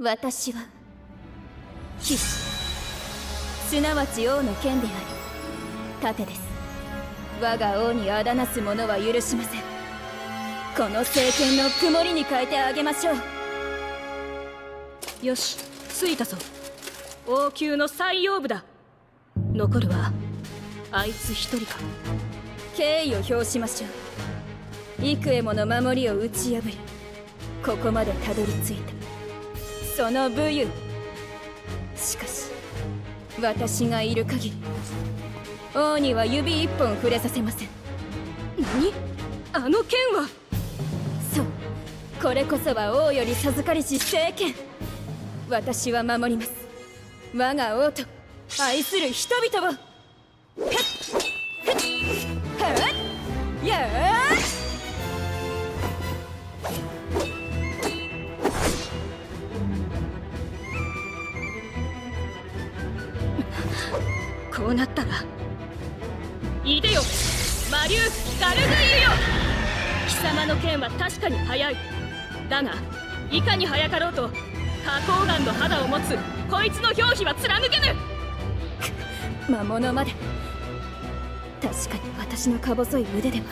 私は騎士、すなわち王の剣であり盾です。我が王にあだなす者は許しません。この政権の曇りに変えてあげましょう。よし、着いたぞ。王宮の最腰部だ。残るはあいつ一人か。敬意を表しましょう。幾重もの守りを打ち破り、ここまでたどり着いたその武勇。しかし私がいる限り王には指一本触れさせません。何？あの剣は。そう、これこそは王より授かりし聖剣。私は守ります。我が王と愛する人々を。ふっふっはっやーこうなったらいでよ、魔竜ガルグイユよ。貴様の剣は確かに速い。だがいかに速かろうと花崗岩の肌を持つこいつの表皮は貫けぬ。魔物まで。確かに私のか細い腕では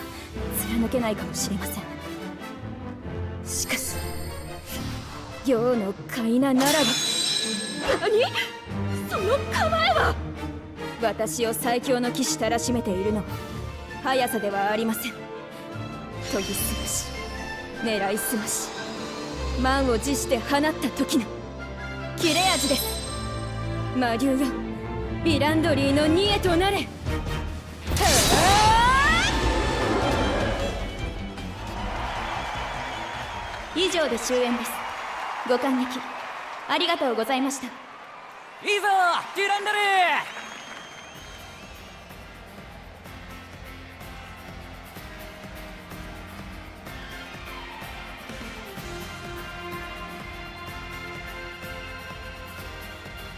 貫けないかもしれません。しかし陽の快なならば。何？その構えは。私を最強の騎士たらしめているのは速さではありません。研ぎ澄まし、狙いすまし、満を持して放った時の切れ味です。魔竜よ、ヴィランドリーの二へとなれ。以上で終演です。ご感激ありがとうございました。いいぞデュランダル。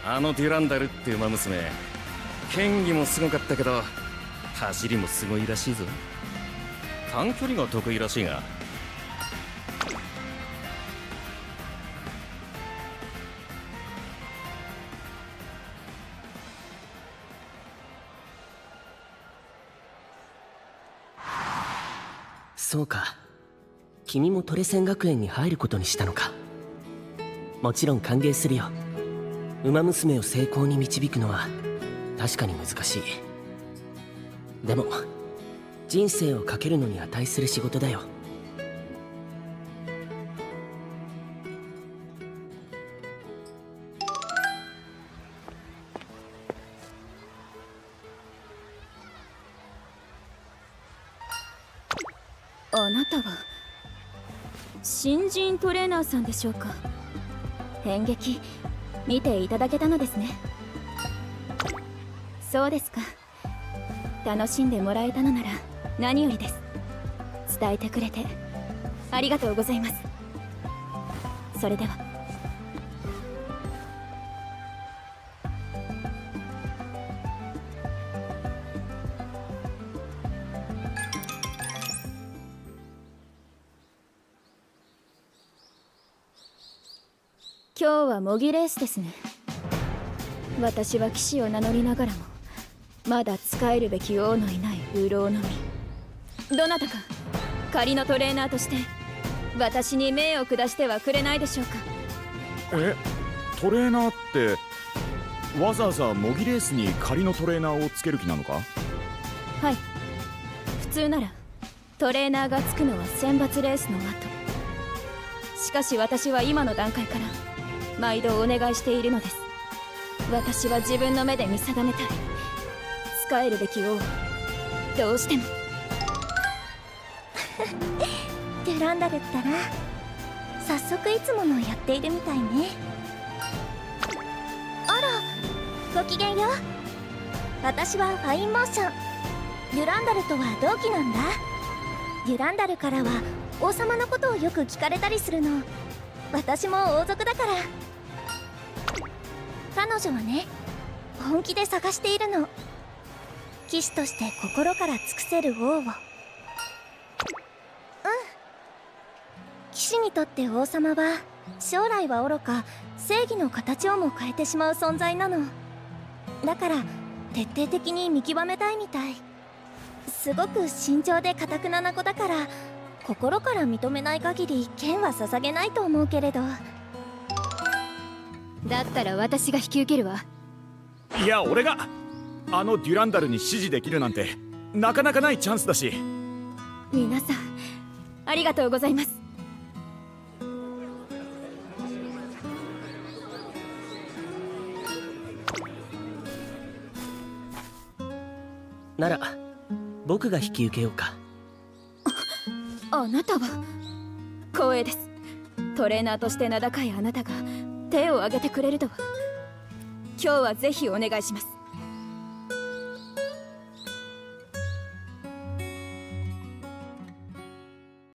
あのデュランダルって馬娘、剣技もすごかったけど走りもすごいらしいぞ。短距離が得意らしいが。そうか、君もトレセン学園に入ることにしたのか。もちろん歓迎するよ。馬娘を成功に導くのは確かに難しい。でも人生をかけるのに値する仕事だよ。あなたは新人トレーナーさんでしょうか。演劇見ていただけたのですね。そうですか。楽しんでもらえたのなら何よりです。伝えてくれてありがとうございます。それでは。今日は模擬レースですね。私は騎士を名乗りながらもまだ仕えるべき王のいない流浪の身。どなたか仮のトレーナーとして私に命を下してはくれないでしょうか。トレーナーってわざわざ模擬レースに仮のトレーナーをつける気なのか。はい、普通ならトレーナーがつくのは選抜レースの後。しかし私は今の段階から毎度お願いしているのです。私は自分の目で見定めたい。仕えるべき王をどうしても。デュランダルったら早速いつものやっているみたいね。あら、ごきげんよ。私はファインモーション。デュランダルとは同期なんだ。デュランダルからは王様のことをよく聞かれたりするの。私も王族だから。彼女はね、本気で探しているの。騎士として心から尽くせる王を。騎士にとって王様は将来はおろか正義の形をも変えてしまう存在なの。だから徹底的に見極めたいみたい。すごく慎重で堅くなな子だから、心から認めない限り剣は捧げないと思うけれど。だったら私が引き受けるわ。いや、俺があのデュランダルに支持できるなんてなかなかないチャンスだし。皆さんありがとうございます。なら僕が引き受けようか。あなたは光栄です。トレーナーとして名高いあなたが手を挙げてくれるとは。今日はぜひお願いします。